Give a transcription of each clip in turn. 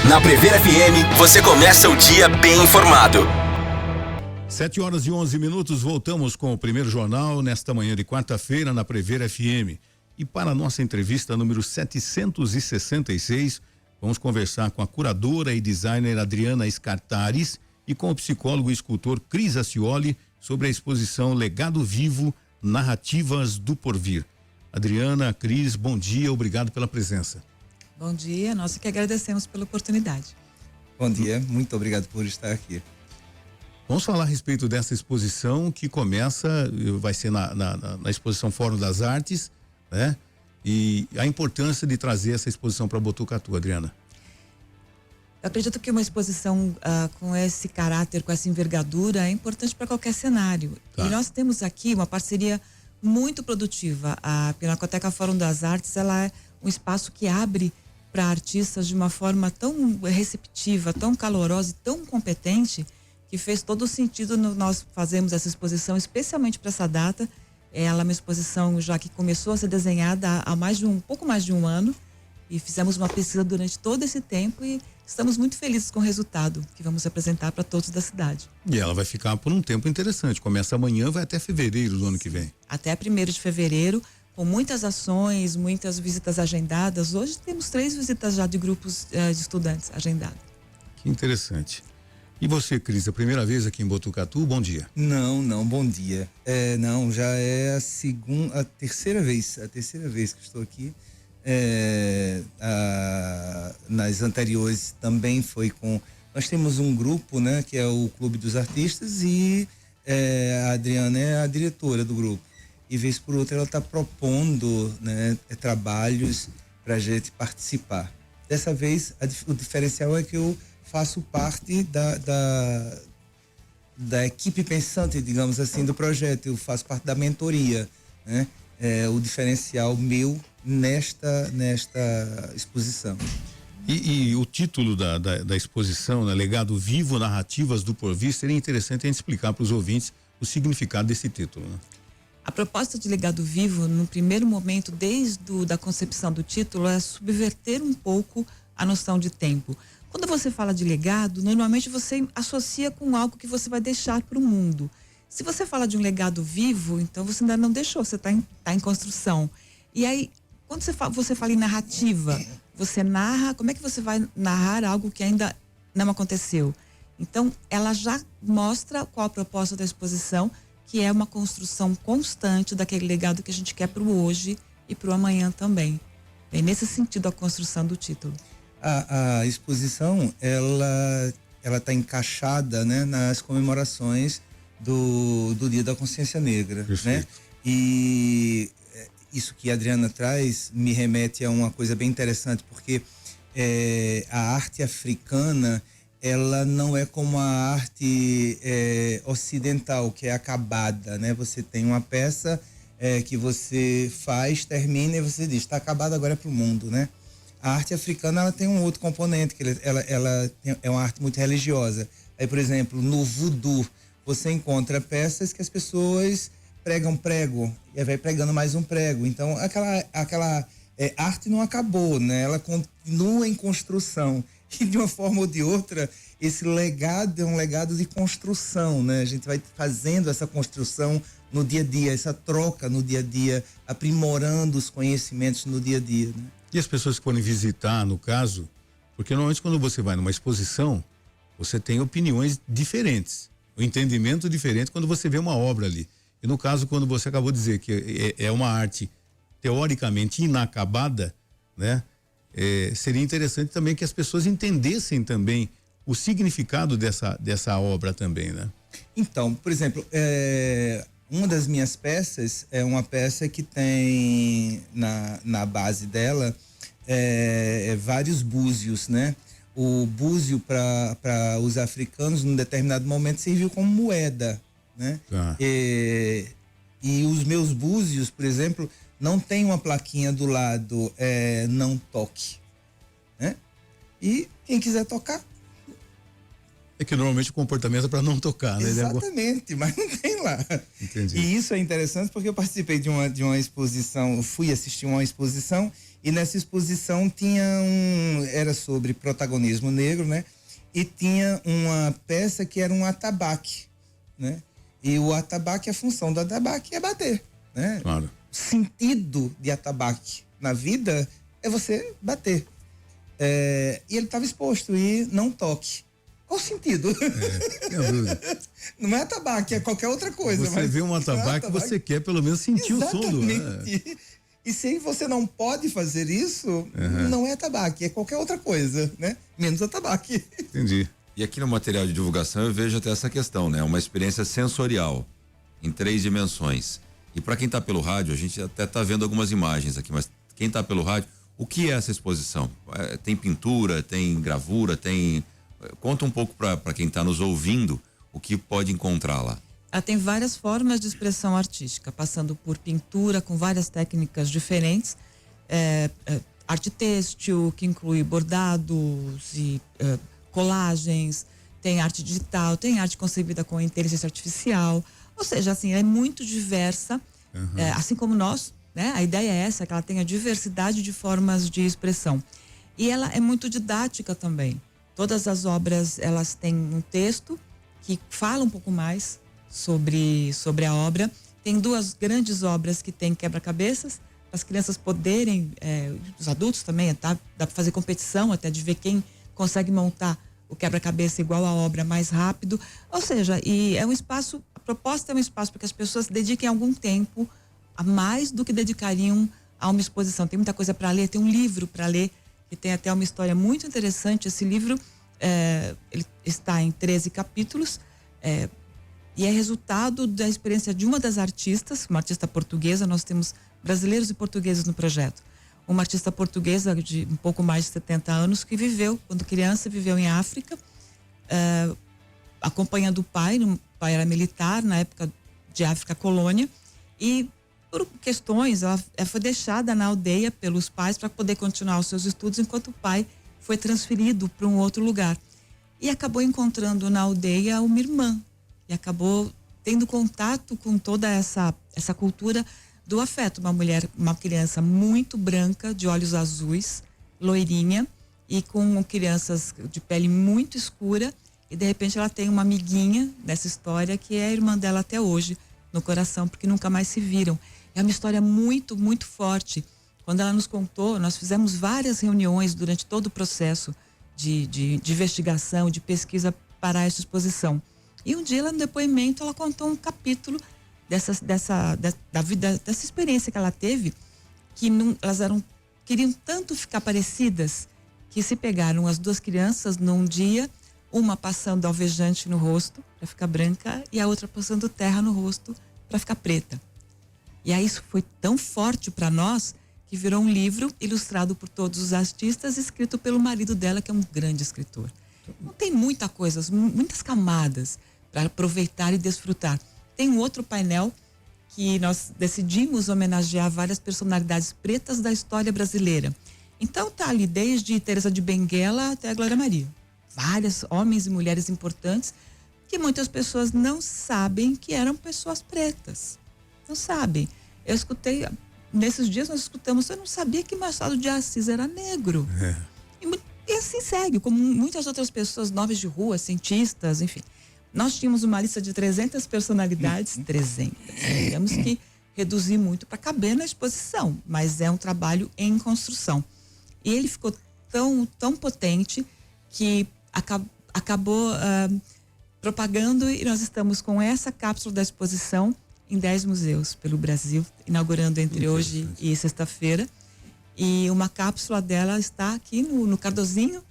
Na Prever FM, você começa o dia bem informado. 7h11, voltamos com o primeiro jornal nesta manhã de quarta-feira na Prever FM. E para a nossa entrevista número 766, vamos conversar com a curadora e designer Adriana Scartares e com o psicólogo e escultor Cris Acioli sobre a exposição Legado Vivo, Narrativas do Porvir. Adriana, Cris, bom dia, obrigado pela presença. Bom dia, nós que agradecemos pela oportunidade. Bom dia, muito obrigado por estar aqui. Vamos falar a respeito dessa exposição que começa, vai ser na exposição Fórum das Artes, né? E a importância de trazer essa exposição para Botucatu, Adriana. Eu acredito que uma exposição com esse caráter, com essa envergadura, é importante para qualquer cenário. Tá. E nós temos aqui uma parceria muito produtiva. A Pinacoteca Fórum das Artes, ela é um espaço que abre para artistas de uma forma tão receptiva, tão calorosa e tão competente, que fez todo o sentido nós fazermos essa exposição, especialmente para essa data. Ela é uma exposição já que começou a ser desenhada há pouco mais de um ano, e fizemos uma pesquisa durante todo esse tempo e estamos muito felizes com o resultado que vamos apresentar para todos da cidade. E ela vai ficar por um tempo interessante, começa amanhã, vai até fevereiro do ano que vem. Até 1º de fevereiro, com muitas ações, muitas visitas agendadas. Hoje temos 3 visitas já de grupos de estudantes agendadas. Que interessante. E você, Cris, a primeira vez aqui em Botucatu, bom dia. Não, bom dia. Já é a terceira vez que estou aqui. Nas anteriores também foi com... Nós temos um grupo, né, que é o Clube dos Artistas, e a Adriana é a diretora do grupo. E vez por outra ela está propondo, né, trabalhos para a gente participar. Dessa vez o diferencial é que eu faço parte da equipe pensante, digamos assim, do projeto. Eu faço parte da mentoria, né? O diferencial meu nesta exposição. E o título da exposição, né, Legado Vivo, Narrativas do Porvir, seria interessante a gente explicar para os ouvintes o significado desse título, né? A proposta de Legado Vivo, no primeiro momento, desde a concepção do título, é subverter um pouco a noção de tempo. Quando você fala de legado, normalmente você associa com algo que você vai deixar para o mundo. Se você fala de um legado vivo, então você ainda não deixou, você está em construção. E aí, quando você fala em narrativa, você narra, como é que você vai narrar algo que ainda não aconteceu? Então, ela já mostra qual a proposta da exposição, que é uma construção constante daquele legado que a gente quer para o hoje e para o amanhã também. Bem, nesse sentido, a construção do título. A exposição, ela está encaixada, né, nas comemorações do Dia da Consciência Negra, né? E isso que a Adriana traz me remete a uma coisa bem interessante, porque a arte africana, ela não é como a arte ocidental, que é acabada, né? Você tem uma peça que você faz, termina e você diz, está acabada, agora é para o mundo, né? A arte africana, ela tem um outro componente, que ela é uma arte muito religiosa. Aí, por exemplo, no voodoo, você encontra peças que as pessoas pregam prego, e aí vai pregando mais um prego. Então, aquela arte não acabou, né? Ela continua em construção. E de uma forma ou de outra, esse legado é um legado de construção, né? A gente vai fazendo essa construção no dia a dia, essa troca no dia a dia, aprimorando os conhecimentos no dia a dia, né? E as pessoas que forem visitar, no caso, porque normalmente quando você vai numa exposição, você tem opiniões diferentes, um entendimento diferente quando você vê uma obra ali. E no caso, quando você acabou de dizer que é uma arte teoricamente inacabada, né? Seria interessante também que as pessoas entendessem também o significado dessa obra também, né? Então, por exemplo, uma das minhas peças é uma peça que tem na base dela vários búzios, né? O búzio para os africanos, num determinado momento, serviu como moeda, né? Ah. E os meus búzios, por exemplo, não tem uma plaquinha do lado, não toque, né? E quem quiser tocar. É que normalmente o comportamento é para não tocar, né? Exatamente, mas não tem lá. Entendi. E isso é interessante porque eu participei de uma exposição, fui assistir uma exposição E nessa exposição era sobre protagonismo negro, né? E tinha uma peça que era um atabaque, né? E o atabaque, a função do atabaque é bater, né? Claro. O sentido de atabaque na vida é você bater. E ele estava exposto, e não toque. Qual o sentido? Não é atabaque, é qualquer outra coisa. Você vê um atabaque, você quer pelo menos sentir o som do... E se você não pode fazer isso, não é atabaque, é qualquer outra coisa, né? Menos atabaque. Entendi. E aqui no material de divulgação eu vejo até essa questão, né? Uma experiência sensorial em 3 dimensões. E para quem está pelo rádio, a gente até está vendo algumas imagens aqui, mas quem está pelo rádio, o que é essa exposição? Tem pintura, tem gravura, tem... Conta um pouco para quem está nos ouvindo o que pode encontrar lá. Ela tem várias formas de expressão artística, passando por pintura com várias técnicas diferentes, arte têxtil, que inclui bordados e colagens, tem arte digital, tem arte concebida com inteligência artificial, ou seja, assim, é muito diversa, assim como nós, né? A ideia é essa, que ela tenha diversidade de formas de expressão. E ela é muito didática também. Todas as obras, elas têm um texto que fala um pouco mais sobre a obra. Tem 2 grandes obras que tem quebra-cabeças, para as crianças poderem, os adultos também, tá? Dá para fazer competição até de ver quem consegue montar o quebra-cabeça igual à obra mais rápido. Ou seja, e é um espaço, a proposta é um espaço para que as pessoas dediquem algum tempo a mais do que dedicariam a uma exposição. Tem muita coisa para ler, tem um livro para ler, que tem até uma história muito interessante. Esse livro, ele está em 13 capítulos, e é resultado da experiência de uma das artistas, uma artista portuguesa. Nós temos brasileiros e portugueses no projeto. Uma artista portuguesa de um pouco mais de 70 anos, que quando criança, viveu em África, acompanhando o pai. O pai era militar na época de África colônia, e por questões, ela foi deixada na aldeia pelos pais para poder continuar os seus estudos, enquanto o pai foi transferido para um outro lugar. E acabou encontrando na aldeia uma irmã, e acabou tendo contato com toda essa cultura do afeto. Uma criança muito branca, de olhos azuis, loirinha, e com crianças de pele muito escura, e de repente ela tem uma amiguinha dessa história que é a irmã dela até hoje no coração, porque nunca mais se viram. É uma história muito, muito forte. Quando ela nos contou, nós fizemos várias reuniões durante todo o processo de investigação, de pesquisa para essa exposição. E um dia, no depoimento, ela contou um capítulo dessa experiência que ela teve, que elas queriam tanto ficar parecidas, que se pegaram as 2 crianças num dia, uma passando alvejante no rosto para ficar branca e a outra passando terra no rosto para ficar preta. E aí isso foi tão forte para nós que virou um livro ilustrado por todos os artistas, escrito pelo marido dela, que é um grande escritor. Não tem muita coisa, muitas camadas para aproveitar e desfrutar. Tem um outro painel que nós decidimos homenagear várias personalidades pretas da história brasileira. Então tá ali desde Teresa de Benguela até a Glória Maria. Vários homens e mulheres importantes que muitas pessoas não sabem que eram pessoas pretas. Não sabem. Eu escutei, nesses dias nós escutamos, eu não sabia que Machado de Assis era negro. E assim segue, como muitas outras pessoas, nomes de rua, cientistas, enfim. Nós tínhamos uma lista de 300 personalidades, 300. Tivemos que reduzir muito para caber na exposição, mas é um trabalho em construção. E ele ficou tão potente que acabou propagando, e nós estamos com essa cápsula da exposição em 10 museus pelo Brasil, inaugurando entre hoje e sexta-feira. E uma cápsula dela está aqui no Cardozinho,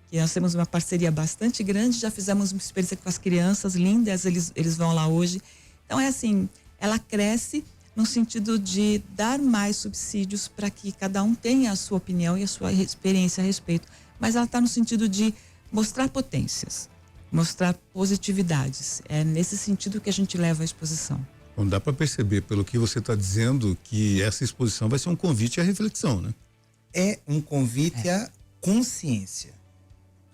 que nós temos uma parceria bastante grande, já fizemos uma experiência com as crianças lindas, eles vão lá hoje. Então é assim, ela cresce no sentido de dar mais subsídios para que cada um tenha a sua opinião e a sua experiência a respeito. Mas ela está no sentido de mostrar potências, mostrar positividades. É nesse sentido que a gente leva a exposição. Bom, dá para perceber pelo que você está dizendo que essa exposição vai ser um convite à reflexão, né? É um convite à consciência,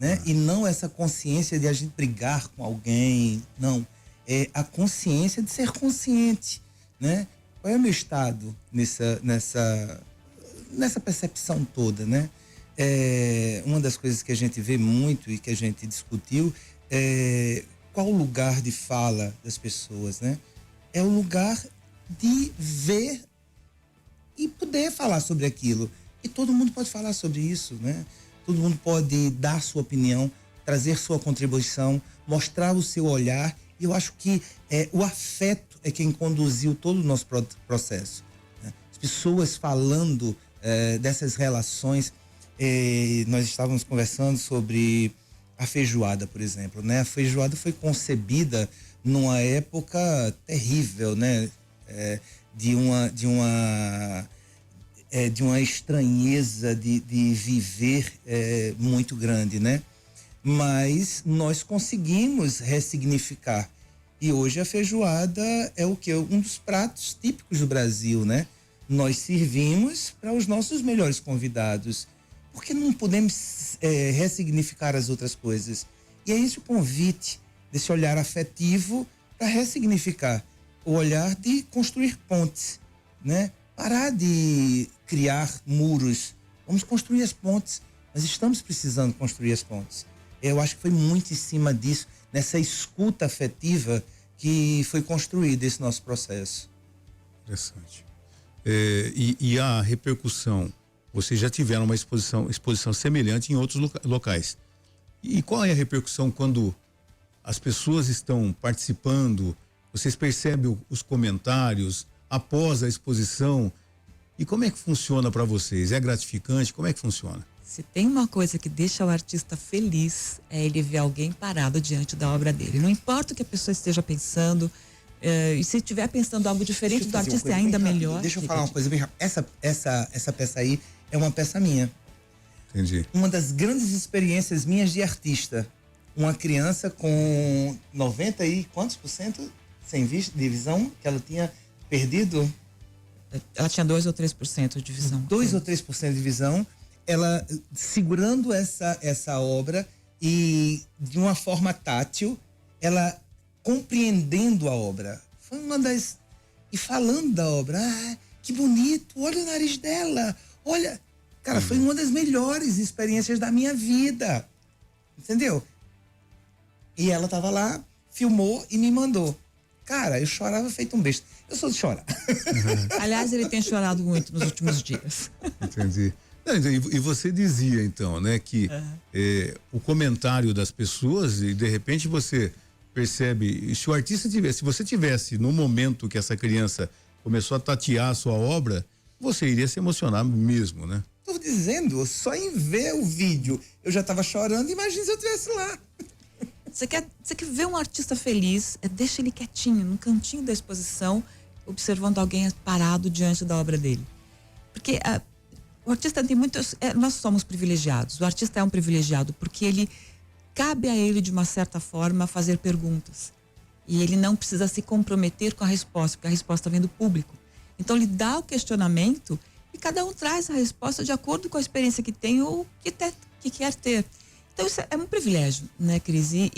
né? E não essa consciência de a gente brigar com alguém, não. É a consciência de ser consciente, né? Qual é o meu estado nessa percepção toda, né? Uma das coisas que a gente vê muito e que a gente discutiu é qual o lugar de fala das pessoas, né? É o lugar de ver e poder falar sobre aquilo. E todo mundo pode falar sobre isso, né? Todo mundo pode dar sua opinião, trazer sua contribuição, mostrar o seu olhar. E eu acho que o afeto é quem conduziu todo o nosso processo, né? As pessoas falando dessas relações. Nós estávamos conversando sobre a feijoada, por exemplo, né? A feijoada foi concebida numa época terrível, né? De uma estranheza de viver muito grande, né? Mas nós conseguimos ressignificar. E hoje a feijoada é o quê? Um dos pratos típicos do Brasil, né? Nós servimos para os nossos melhores convidados. Por que não podemos ressignificar as outras coisas? E é esse o convite desse olhar afetivo para ressignificar. O olhar de construir pontes, né? Parar de criar muros. Vamos construir as pontes. Nós estamos precisando construir as pontes. Eu acho que foi muito em cima disso, nessa escuta afetiva que foi construído esse nosso processo. Interessante. E a repercussão, vocês já tiveram uma exposição semelhante em outros locais. E qual é a repercussão quando as pessoas estão participando? Vocês percebem os comentários após a exposição? E como é que funciona para vocês? É gratificante? Como é que funciona? Se tem uma coisa que deixa o artista feliz, é ele ver alguém parado diante da obra dele. Não importa o que a pessoa esteja pensando, e se estiver pensando algo diferente do artista, é ainda melhor. Deixa eu falar uma coisa bem rápida. Essa peça aí é uma peça minha. Entendi. Uma das grandes experiências minhas de artista. Uma criança com 90 e quantos por cento de visão que ela tinha perdido? Ela tinha 2 ou 3% de visão. 2 ou 3% de visão. Ela segurando essa obra e de uma forma tátil, ela compreendendo a obra. Foi uma das... E falando da obra, que bonito, olha o nariz dela, olha... Cara, foi uma das melhores experiências da minha vida, entendeu? E ela tava lá, filmou e me mandou. Cara, eu chorava feito um besta. Eu sou de chorar. Aliás, ele tem chorado muito nos últimos dias. Entendi. Não, e você dizia então, né, que o comentário das pessoas, e de repente você percebe, se o artista tivesse, se você tivesse no momento que essa criança começou a tatear a sua obra, você iria se emocionar mesmo, né? Tô dizendo, só em ver o vídeo eu já tava chorando, imagina se eu estivesse lá. Você quer ver um artista feliz, deixa ele quietinho, no cantinho da exposição, observando alguém parado diante da obra dele. Porque o artista tem muitos... nós somos privilegiados. O artista é um privilegiado porque cabe a ele, de uma certa forma, fazer perguntas. E ele não precisa se comprometer com a resposta, porque a resposta vem do público. Então, ele dá o questionamento e cada um traz a resposta de acordo com a experiência que tem ou que quer ter. Então, isso é um privilégio, né, Cris? E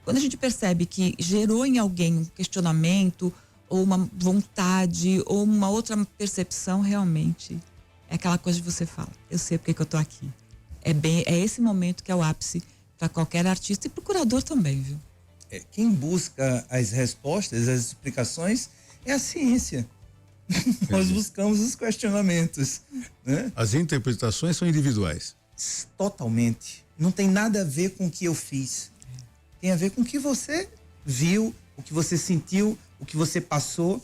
quando a gente percebe que gerou em alguém um questionamento, ou uma vontade, ou uma outra percepção, realmente... É aquela coisa de você fala, eu sei porque que eu tô aqui. É esse momento que é o ápice para qualquer artista e pro curador também, viu? Quem busca as respostas, as explicações, é a ciência. Nós buscamos os questionamentos, né? As interpretações são individuais. Totalmente. Não tem nada a ver com o que eu fiz. Tem a ver com o que você viu, o que você sentiu, o que você passou,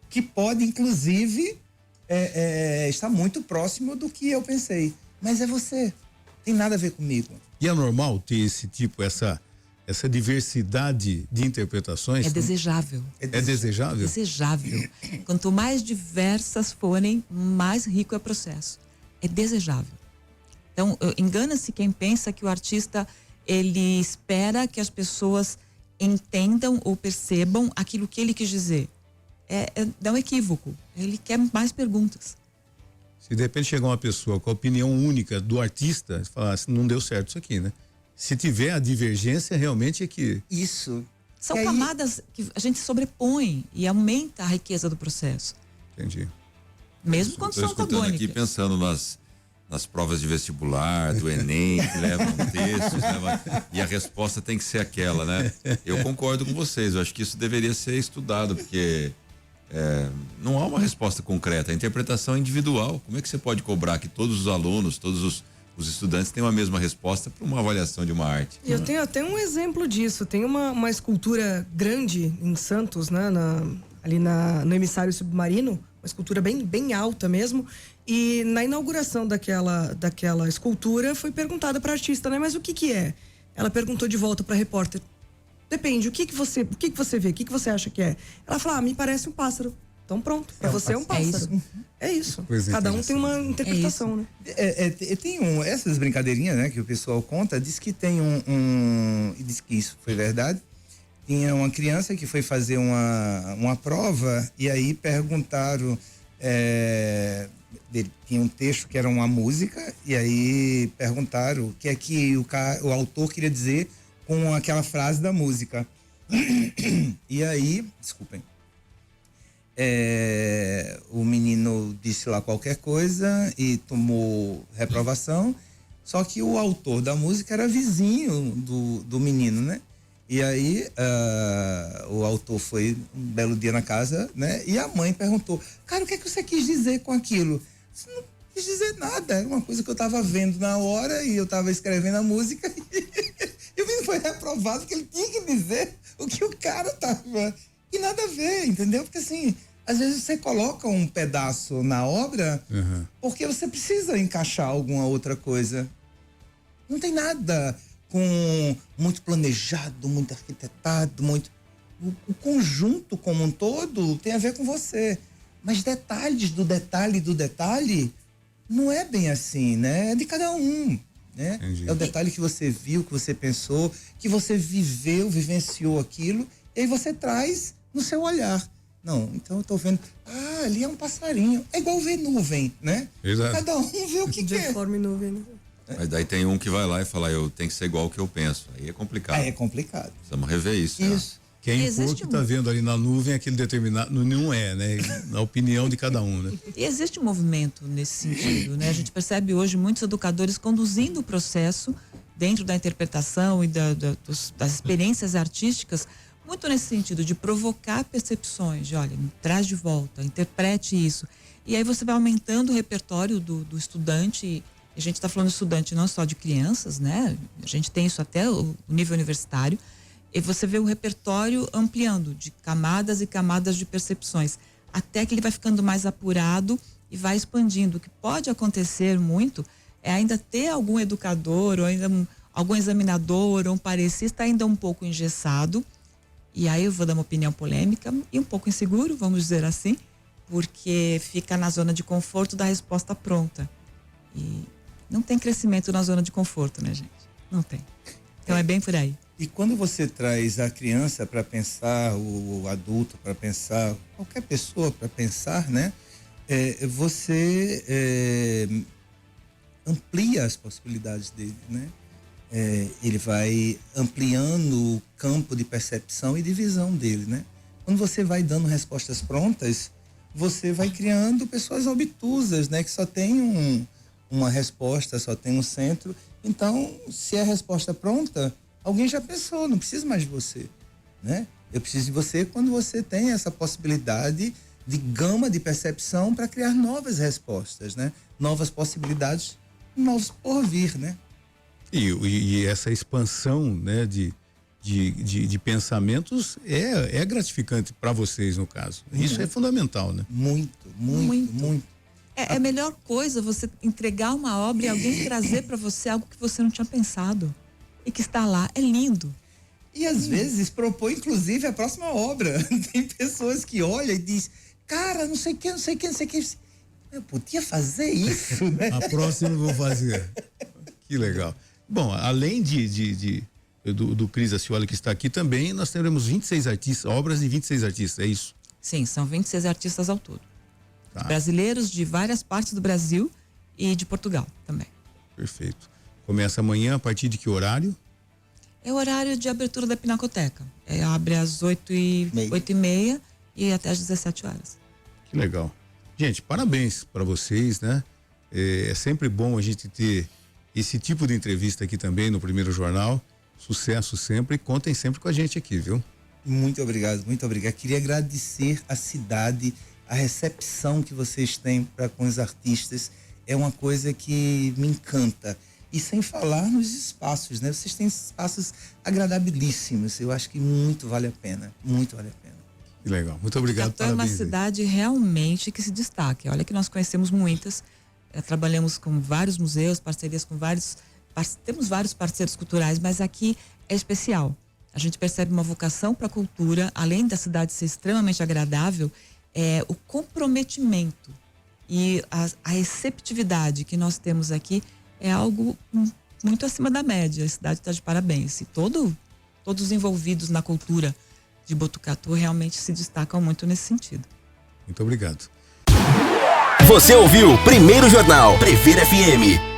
que pode, inclusive... está muito próximo do que eu pensei, mas é você, tem nada a ver comigo. E é normal ter esse tipo, essa diversidade de interpretações? É desejável. É desejável? Desejável. Quanto mais diversas forem, mais rico é o processo. É desejável. Então, engana-se quem pensa que o artista, ele espera que as pessoas entendam ou percebam aquilo que ele quis dizer. É um equívoco. Ele quer mais perguntas. Se de repente chegar uma pessoa com a opinião única do artista, falar assim, não deu certo isso aqui, né? Se tiver a divergência, realmente é que... Isso. São camadas que a gente sobrepõe e aumenta a riqueza do processo. Entendi. Mesmo quando são Estou antagônicas. aqui pensando nas provas de vestibular, do Enem, que levam textos, e a resposta tem que ser aquela, né? Eu concordo com vocês, eu acho que isso deveria ser estudado, porque não há uma resposta concreta, a interpretação é individual. Como é que você pode cobrar que todos os alunos, todos os estudantes tenham a mesma resposta para uma avaliação de uma arte? E eu tenho até um exemplo disso, tem uma escultura grande em Santos, né? Ali no emissário submarino, uma escultura bem alta mesmo, e na inauguração daquela escultura foi perguntada para a artista, né? Mas o que é? Ela perguntou de volta para a repórter: depende, o que você vê, o que você acha que é? Ela falou: me parece um pássaro. Então pronto, para você é um pássaro. É isso. Cada um tem uma interpretação, né? Tem essas brincadeirinhas, né, que o pessoal conta, diz que tem diz que isso foi verdade. Tinha uma criança que foi fazer uma prova e aí perguntaram, tinha um texto que era uma música e aí perguntaram o que é que o autor queria dizer com aquela frase da música. E aí, desculpem, o menino disse lá qualquer coisa e tomou reprovação, só que o autor da música era vizinho do menino, né? E aí o autor foi um belo dia na casa, né? E a mãe perguntou: cara, o que é que você quis dizer com aquilo? Você não quis dizer nada, era uma coisa que eu estava vendo na hora e eu estava escrevendo a música e o menino foi reprovado porque ele tinha que dizer o que o cara estava. E nada a ver, entendeu? Porque assim, às vezes você coloca um pedaço na obra porque você precisa encaixar alguma outra coisa. Não tem nada com muito planejado, muito arquitetado, muito... O conjunto como um todo tem a ver com você. Mas detalhes do detalhe não é bem assim, né? É de cada um, né? Entendi. É o detalhe que você viu, que você pensou, que você viveu, vivenciou aquilo, e aí você traz no seu olhar. Não, então eu tô vendo, ali é um passarinho. É igual ver nuvem, né? Exato. Cada um vê o que quer. Deforme nuvem, né? Mas daí tem um que vai lá e fala: eu tenho que ser igual ao que eu penso. Aí é complicado. É complicado. Precisamos rever isso. Isso. Quem for que está vendo ali na nuvem aquele determinado, não é, né? Na opinião de cada um, né? E existe um movimento nesse sentido, né? A gente percebe hoje muitos educadores conduzindo o processo dentro da interpretação e das experiências artísticas, muito nesse sentido de provocar percepções, de olha, traz de volta, interprete isso. E aí você vai aumentando o repertório do estudante. A gente está falando de estudante não só de crianças, né? A gente tem isso até o nível universitário. E você vê o repertório ampliando de camadas e camadas de percepções, até que ele vai ficando mais apurado e vai expandindo. O que pode acontecer muito é ainda ter algum educador ou ainda algum examinador ou um parecista ainda um pouco engessado. E aí eu vou dar uma opinião polêmica e um pouco inseguro, vamos dizer assim, porque fica na zona de conforto da resposta pronta. E não tem crescimento na zona de conforto, né, gente? Não tem. Então é bem por aí. E quando você traz a criança para pensar, o adulto para pensar, qualquer pessoa para pensar, né? Você amplia as possibilidades dele, né? Ele vai ampliando o campo de percepção e de visão dele, né? Quando você vai dando respostas prontas, você vai criando pessoas obtusas, né? Que só tem uma resposta, só tem um centro. Então, se é a resposta pronta, alguém já pensou, não preciso mais de você, né? Eu preciso de você quando você tem essa possibilidade de gama de percepção para criar novas respostas, né? Novas possibilidades, novos por vir, né? E essa expansão, né, de pensamentos é gratificante para vocês, no caso. Isso é fundamental, né? Muito. É a melhor coisa você entregar uma obra e alguém trazer para você algo que você não tinha pensado e que está lá. É lindo. E às vezes propõe inclusive a próxima obra. Tem pessoas que olham e dizem: cara, não sei o que. Eu podia fazer isso, né? A próxima eu vou fazer. Que legal. Bom, além do Cris Acioli que está aqui também, nós teremos 26 artistas, obras de 26 artistas, é isso? Sim, são 26 artistas ao todo. Tá. Brasileiros de várias partes do Brasil e de Portugal também. Perfeito. Começa amanhã, a partir de que horário? É o horário de abertura da Pinacoteca. Abre às 8h30 e até às 17 horas. Que legal. Gente, parabéns para vocês, né? É sempre bom a gente ter esse tipo de entrevista aqui também no Primeiro Jornal. Sucesso sempre, contem sempre com a gente aqui, viu? Muito obrigado, muito obrigado. Queria agradecer a cidade, a recepção que vocês têm para com os artistas. É uma coisa que me encanta. E sem falar nos espaços, né? Vocês têm espaços agradabilíssimos. Eu acho que muito vale a pena, muito vale a pena. Que legal, muito obrigado. Botucatu é uma cidade realmente que se destaca. Olha que nós conhecemos muitas, trabalhamos com vários museus, parcerias com vários, temos vários parceiros culturais, mas aqui é especial. A gente percebe uma vocação para a cultura, além da cidade ser extremamente agradável, o comprometimento e a receptividade que nós temos aqui é algo muito acima da média. A cidade está de parabéns. E todos os envolvidos na cultura de Botucatu realmente se destacam muito nesse sentido. Muito obrigado. Você ouviu Primeiro Jornal Previr FM.